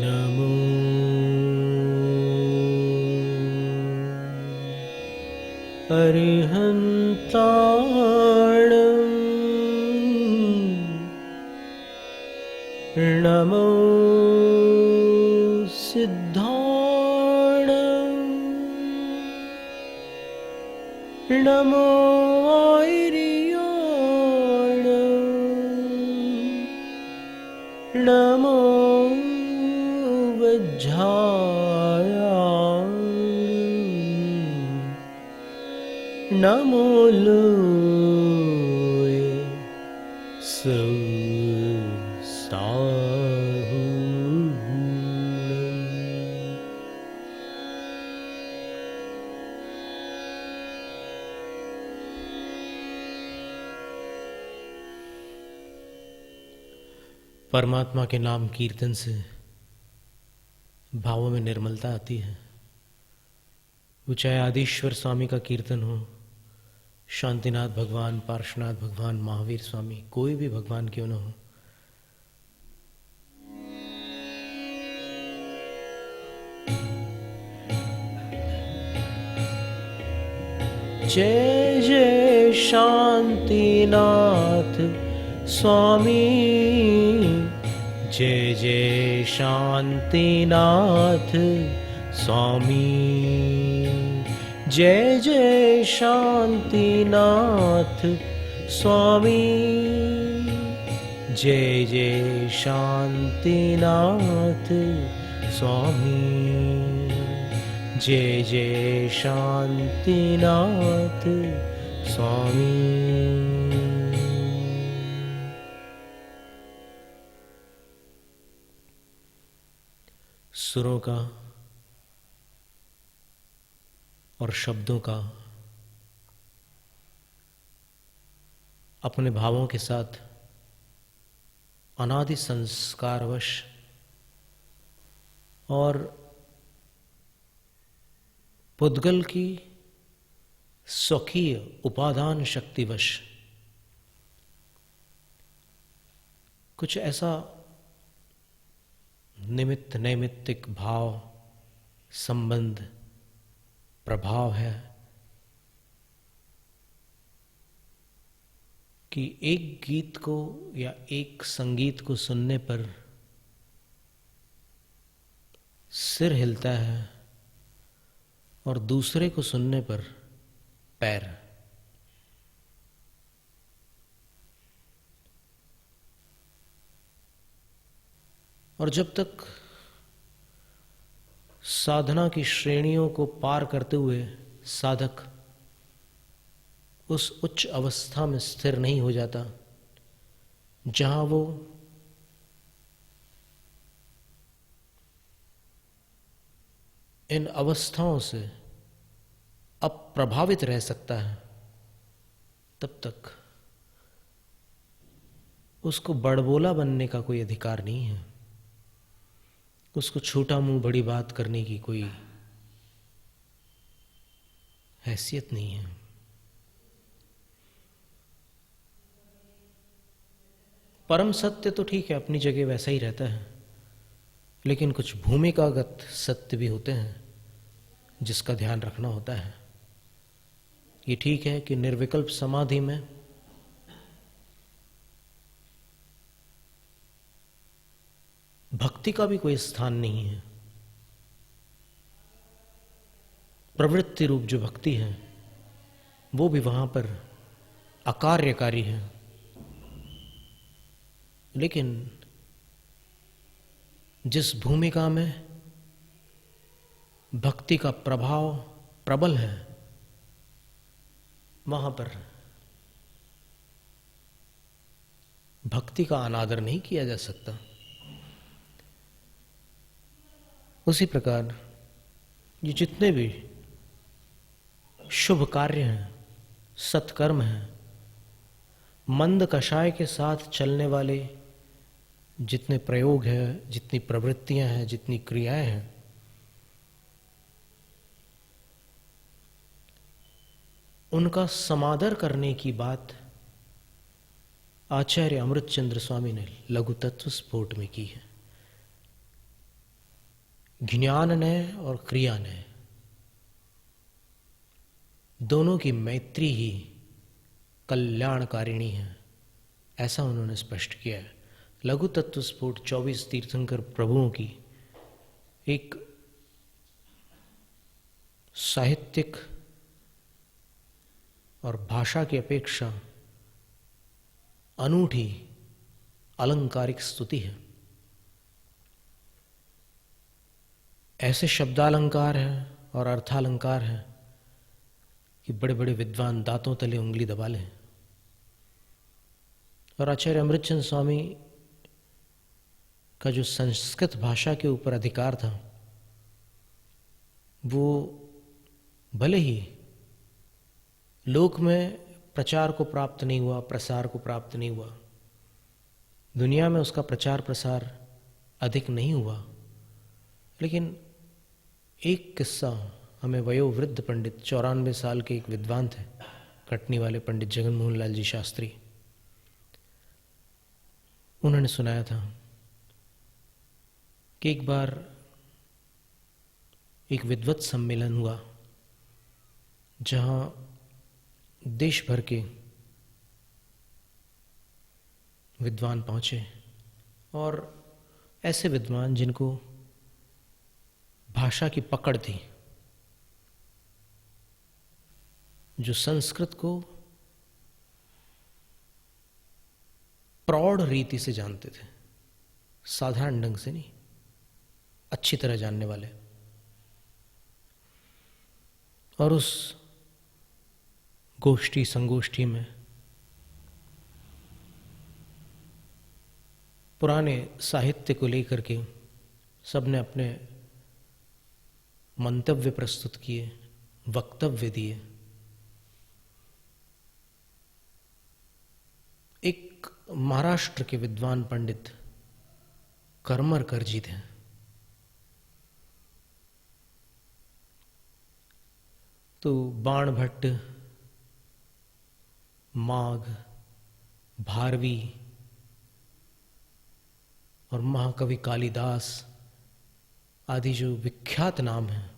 नमो अरिहन्ताणं नमो सिद्धाणं नमो आयर्याणं नमो वज्झायाणं नमो लोये सौसाहूणम्। परमात्मा के नाम कीर्तन से भावों में निर्मलता आती है। वो चाहे आदिश्वर स्वामी का कीर्तन हो, शांतिनाथ भगवान, पार्श्वनाथ भगवान, महावीर स्वामी, कोई भी भगवान क्यों न हो, जय जय शांतिनाथ स्वामी, जय जय शांतिनाथ स्वामी, जय जय शांतिनाथ स्वामी, जय जय शांतिनाथ स्वामी, जय जय शांतिनाथ स्वामी। सुरों का और शब्दों का अपने भावों के साथ अनादि संस्कारवश और पुद्गल की स्वकीय उपादान शक्तिवश कुछ ऐसा निमित्त नैमित्तिक भाव, संबंध, प्रभाव है कि एक गीत को या एक संगीत को सुनने पर सिर हिलता है और दूसरे को सुनने पर पैर। और जब तक साधना की श्रेणियों को पार करते हुए साधक उस उच्च अवस्था में स्थिर नहीं हो जाता जहां वो इन अवस्थाओं से अप्रभावित रह सकता है, तब तक उसको बड़बोला बनने का कोई अधिकार नहीं है। उसको छोटा मुंह बड़ी बात करने की कोई हैसियत नहीं है। परम सत्य तो ठीक है, अपनी जगह वैसा ही रहता है, लेकिन कुछ भूमिकागत सत्य भी होते हैं जिसका ध्यान रखना होता है। ये ठीक है कि निर्विकल्प समाधि में भक्ति का भी कोई स्थान नहीं है। प्रवृत्ति रूप जो भक्ति है वो भी वहां पर अकार्यकारी है, लेकिन जिस भूमिका में भक्ति का प्रभाव प्रबल है वहां पर भक्ति का अनादर नहीं किया जा सकता। उसी प्रकार ये जितने भी शुभ कार्य हैं, सत्कर्म हैं, मंद कषाय के साथ चलने वाले जितने प्रयोग हैं, जितनी प्रवृत्तियां हैं, जितनी क्रियाएं हैं, उनका समादर करने की बात आचार्य अमृतचंद्र स्वामी ने लघु तत्व स्फोट में की है। ज्ञान ने और क्रिया ने दोनों की मैत्री ही कल्याणकारिणी है, ऐसा उन्होंने स्पष्ट किया है। लघु तत्व स्फोट 24 तीर्थंकर प्रभुओं की एक साहित्यिक और भाषा की अपेक्षा अनूठी अलंकारिक स्तुति है। ऐसे शब्दालंकार हैं और अर्थालंकार हैं कि बड़े बड़े विद्वान दांतों तले उंगली दबा लें। और आचार्य अमृतचंद स्वामी का जो संस्कृत भाषा के ऊपर अधिकार था, वो भले ही लोक में प्रचार को प्राप्त नहीं हुआ, प्रसार को प्राप्त नहीं हुआ, दुनिया में उसका प्रचार प्रसार अधिक नहीं हुआ, लेकिन एक किस्सा हमें वयोवृद्ध पंडित 94 साल के एक विद्वान थे, कटनी वाले पंडित जगन मोहन लाल जी शास्त्री, उन्होंने सुनाया था कि एक बार एक विद्वत सम्मेलन हुआ जहां देश भर के विद्वान पहुंचे, और ऐसे विद्वान जिनको भाषा की पकड़ थी, जो संस्कृत को प्रौढ़ रीति से जानते थे, साधारण ढंग से नहीं, अच्छी तरह जानने वाले। और उस गोष्ठी संगोष्ठी में पुराने साहित्य को लेकर के सबने अपने मंतव्य प्रस्तुत किए, वक्तव्य दिए। एक महाराष्ट्र के विद्वान पंडित करमरकर जी थे। तो बाण भट्ट, माघ, भारवी और महाकवि कालिदास आदि जो विख्यात नाम हैं,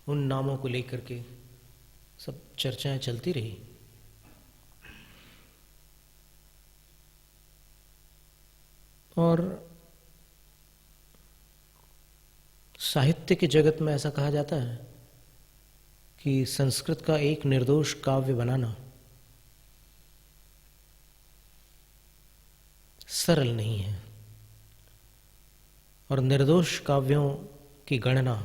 उन नामों को लेकर के सब चर्चाएं चलती रही। और साहित्य के जगत में ऐसा कहा जाता है कि संस्कृत का एक निर्दोष काव्य बनाना सरल नहीं है, और निर्दोष काव्यों की गणना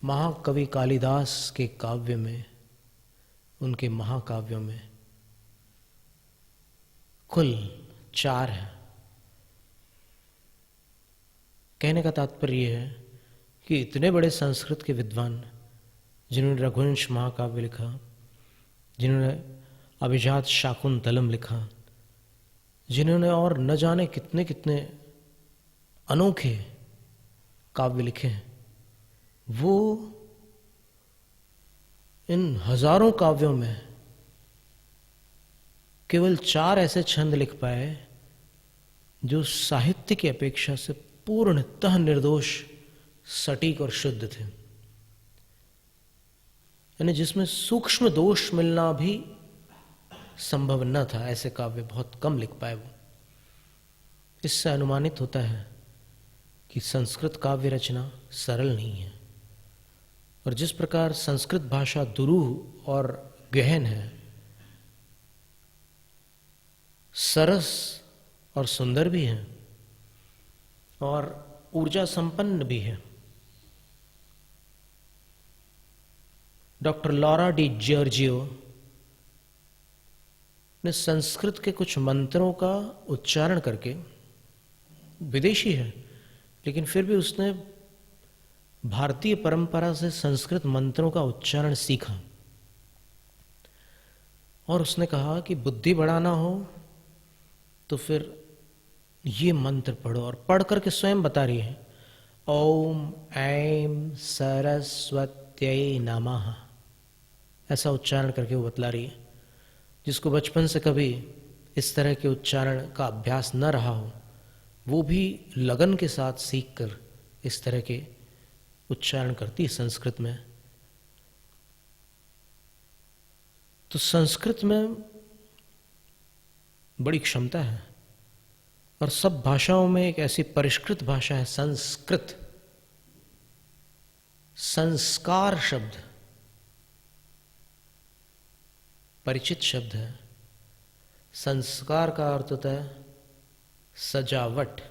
महाकवि कालिदास के काव्य में, उनके महाकाव्यों में कुल 4 है। कहने का तात्पर्य यह है कि इतने बड़े संस्कृत के विद्वान जिन्होंने रघुवंश महाकाव्य लिखा, जिन्होंने अभिजात शाकुंतलम लिखा, जिन्होंने और न जाने कितने कितने अनोखे काव्य लिखे हैं, वो इन हजारों काव्यों में केवल 4 ऐसे छंद लिख पाए जो साहित्य की अपेक्षा से पूर्णतः निर्दोष, सटीक और शुद्ध थे। यानी जिसमें सूक्ष्म दोष मिलना भी संभव न था, ऐसे काव्य बहुत कम लिख पाए वो। इससे अनुमानित होता है कि संस्कृत काव्य रचना सरल नहीं है, और जिस प्रकार संस्कृत भाषा दुरूह और गहन है, सरस और सुंदर भी है, और ऊर्जा संपन्न भी है। डॉक्टर लॉरा डी जॉर्जियो ने संस्कृत के कुछ मंत्रों का उच्चारण करके, विदेशी है लेकिन फिर भी उसने भारतीय परंपरा से संस्कृत मंत्रों का उच्चारण सीखा, और उसने कहा कि बुद्धि बढ़ाना हो तो फिर ये मंत्र पढ़ो, और पढ़ करके स्वयं बता रही है, ओम ऐं सरस्वत्यै नमः, ऐसा उच्चारण करके वो बतला रही है। जिसको बचपन से कभी इस तरह के उच्चारण का अभ्यास न रहा हो, वो भी लगन के साथ सीखकर इस तरह के उच्चारण करती है संस्कृत में। तो संस्कृत में बड़ी क्षमता है, और सब भाषाओं में एक ऐसी परिष्कृत भाषा है संस्कृत। संस्कार शब्द परिचित शब्द है। संस्कार का अर्थ होता है सजावट,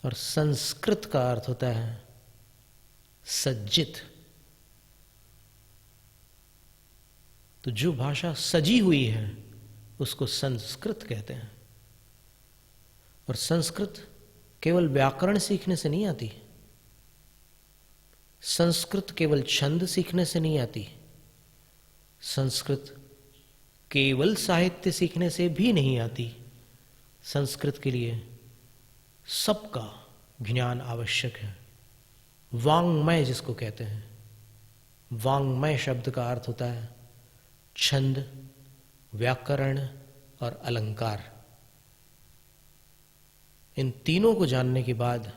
और संस्कृत का अर्थ होता है सज्जित। तो जो भाषा सजी हुई है उसको संस्कृत कहते हैं। और संस्कृत केवल व्याकरण सीखने से नहीं आती, संस्कृत केवल छंद सीखने से नहीं आती, संस्कृत केवल साहित्य सीखने से भी नहीं आती। संस्कृत के लिए सबका ज्ञान आवश्यक है। वांग्मय जिसको कहते हैं, वांग्मय शब्द का अर्थ होता है छंद, व्याकरण और अलंकार। इन तीनों को जानने के बाद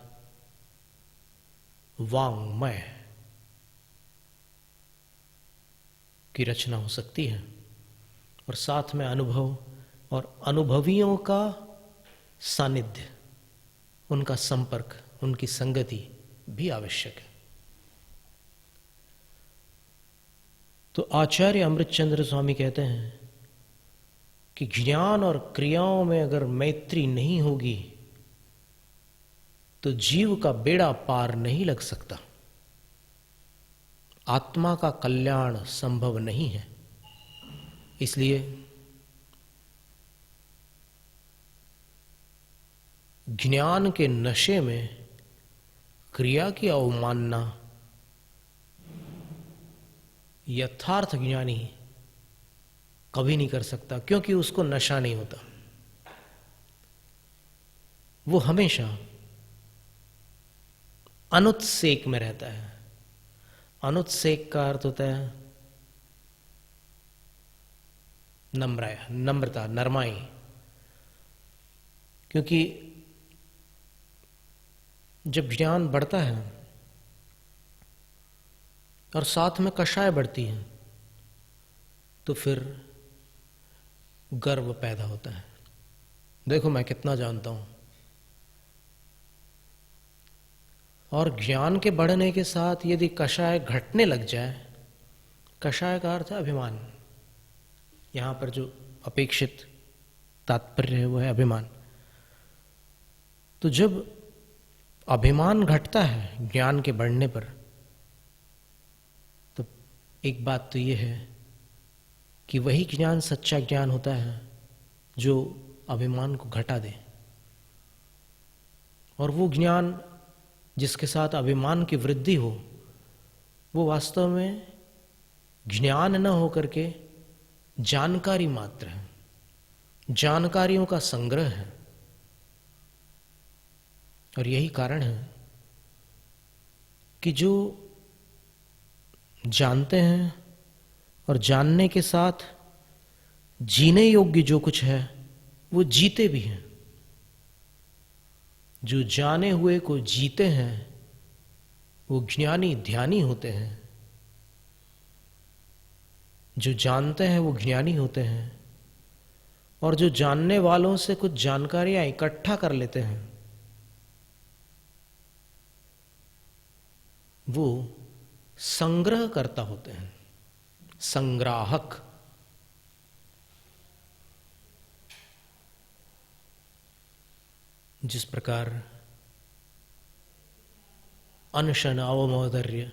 वांग्मय की रचना हो सकती है, और साथ में अनुभव और अनुभवियों का सानिध्य, उनका संपर्क, उनकी संगति भी आवश्यक है। तो आचार्य अमृतचंद्र स्वामी कहते हैं कि ज्ञान और क्रियाओं में अगर मैत्री नहीं होगी तो जीव का बेड़ा पार नहीं लग सकता, आत्मा का कल्याण संभव नहीं है। इसलिए ज्ञान के नशे में क्रिया की अवमानना यथार्थ ज्ञानी कभी नहीं कर सकता, क्योंकि उसको नशा नहीं होता। वो हमेशा अनुत्सेक में रहता है। अनुत्सेक का अर्थ होता है नम्रता, नरमाई। क्योंकि जब ज्ञान बढ़ता है और साथ में कषाय बढ़ती है तो फिर गर्व पैदा होता है, देखो मैं कितना जानता हूं। और ज्ञान के बढ़ने के साथ यदि कषाय घटने लग जाए, कषाय का अर्थ है अभिमान, यहां पर जो अपेक्षित तात्पर्य है वो है अभिमान। तो जब अभिमान घटता है ज्ञान के बढ़ने पर, तो एक बात तो ये है कि वही ज्ञान सच्चा ज्ञान होता है जो अभिमान को घटा दे। और वो ज्ञान जिसके साथ अभिमान की वृद्धि हो, वो वास्तव में ज्ञान न होकर के जानकारी मात्र है, जानकारियों का संग्रह है। और यही कारण है कि जो जानते हैं और जानने के साथ जीने योग्य जो कुछ है वो जीते भी हैं। जो जाने हुए को जीते हैं वो ज्ञानी ध्यानी होते हैं। जो जानते हैं वो ज्ञानी होते हैं, और जो जानने वालों से कुछ जानकारियां इकट्ठा कर लेते हैं वो संग्रह करता होते हैं, संग्राहक। जिस प्रकार अनशन, अवमोदर्य,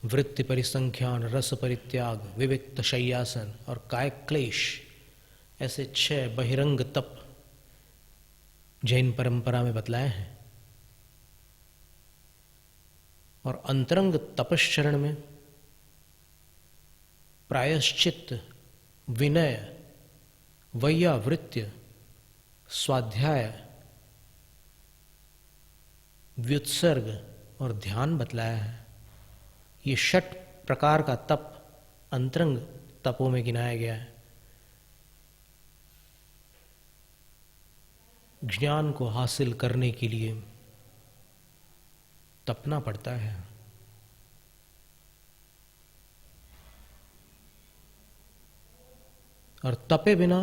वृत्ति परिसंख्यान, रस परित्याग, विविक्त शय्यासन और काय क्लेश, ऐसे 6 बहिरंग तप जैन परंपरा में बतलाए हैं। और अंतरंग तपश्चरण में प्रायश्चित, विनय, वैयावृत्य, स्वाध्याय, व्युत्सर्ग और ध्यान बतलाया है। ये 6 प्रकार का तप अंतरंग तपों में गिनाया गया है। ज्ञान को हासिल करने के लिए तपना पड़ता है। और तपे बिना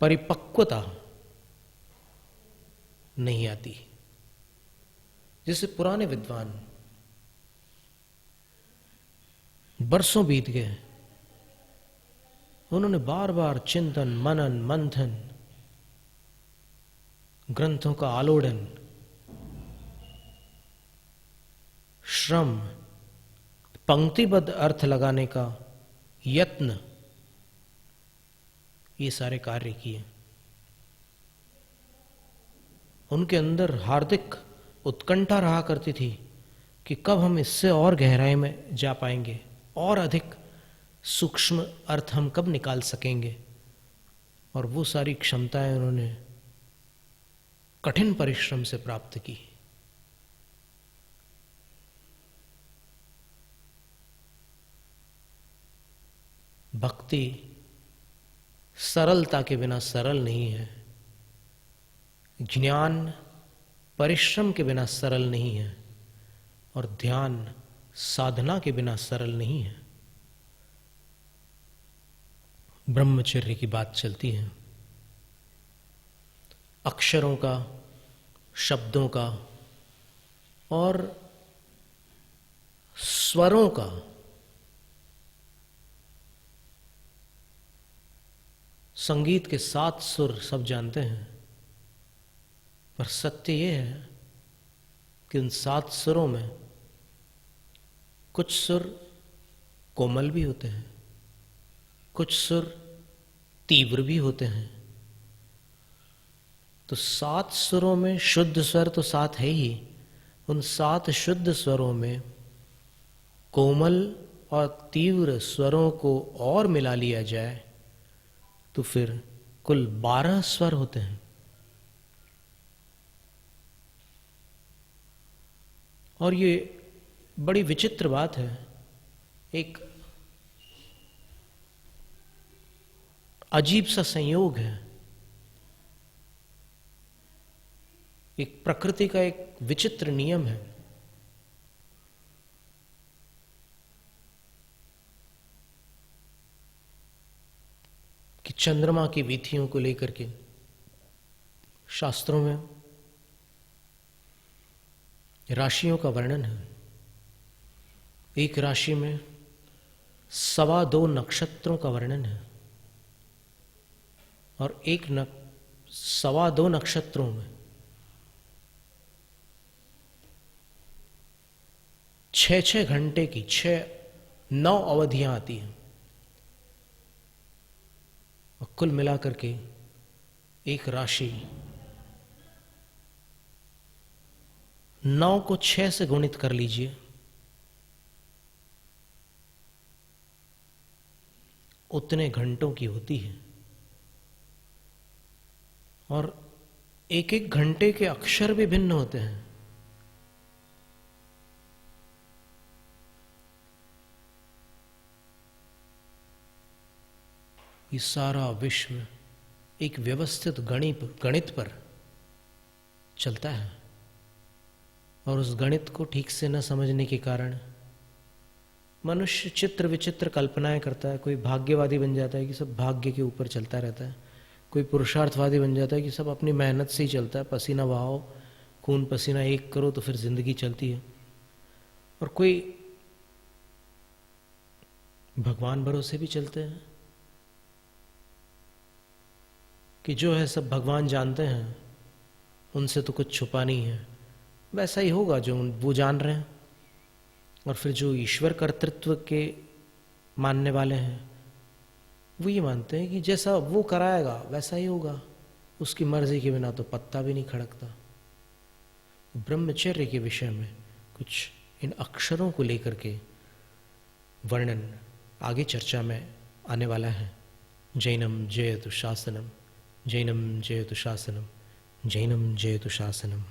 परिपक्वता नहीं आती। जैसे पुराने विद्वान, बरसों बीत गए, उन्होंने बार बार चिंतन, मनन, मंथन, ग्रंथों का आलोड़न, श्रम, पंक्तिबद्ध अर्थ लगाने का यत्न, ये सारे कार्य किए। उनके अंदर हार्दिक उत्कंठा रहा करती थी कि कब हम इससे और गहराई में जा पाएंगे, और अधिक सूक्ष्म अर्थ हम कब निकाल सकेंगे। और वो सारी क्षमताएं उन्होंने कठिन परिश्रम से प्राप्त की। भक्ति सरलता के बिना सरल नहीं है, ज्ञान परिश्रम के बिना सरल नहीं है, और ध्यान साधना के बिना सरल नहीं है। ब्रह्मचर्य की बात चलती है, अक्षरों का, शब्दों का और स्वरों का संगीत के 7 सुर सब जानते हैं, पर सत्य यह है कि उन 7 सुरों में कुछ सुर कोमल भी होते हैं, कुछ सुर तीव्र भी होते हैं। तो 7 सुरों में शुद्ध स्वर तो 7 है ही, उन 7 शुद्ध स्वरों में कोमल और तीव्र स्वरों को और मिला लिया जाए तो फिर कुल 12 स्वर होते हैं। और ये बड़ी विचित्र बात है, एक अजीब सा संयोग है, एक प्रकृति का एक विचित्र नियम है। कि चंद्रमा की वीथियों को लेकर के शास्त्रों में राशियों का वर्णन है। एक राशि में 2.25 नक्षत्रों का वर्णन है, और 2.25 नक्षत्रों में 6-6 घंटे की 9 अवधियां आती हैं। और कुल मिलाकर के एक राशि 9 को 6 से गुणित कर लीजिए, उतने घंटों की होती है। और एक एक घंटे के अक्षर भी भिन्न होते हैं। ये सारा विश्व एक व्यवस्थित गणित पर चलता है, और उस गणित को ठीक से न समझने के कारण मनुष्य चित्र विचित्र कल्पनाएं करता है। कोई भाग्यवादी बन जाता है कि सब भाग्य के ऊपर चलता रहता है, कोई पुरुषार्थवादी बन जाता है कि सब अपनी मेहनत से ही चलता है, पसीना बहाओ, खून पसीना एक करो तो फिर जिंदगी चलती है। और कोई भगवान भरोसे भी चलते हैं कि जो है सब भगवान जानते हैं, उनसे तो कुछ छुपा नहीं है, वैसा ही होगा जो वो जान रहे हैं। और फिर जो ईश्वर कर्तृत्व के मानने वाले हैं वो ये मानते हैं कि जैसा वो कराएगा वैसा ही होगा, उसकी मर्जी के बिना तो पत्ता भी नहीं खड़कता। ब्रह्मचर्य के विषय में कुछ इन अक्षरों को लेकर के वर्णन आगे चर्चा में आने वाला है। जैनम जयतु शासनम, जैनम जयतु शासनम, जैनम जयतु शासनम।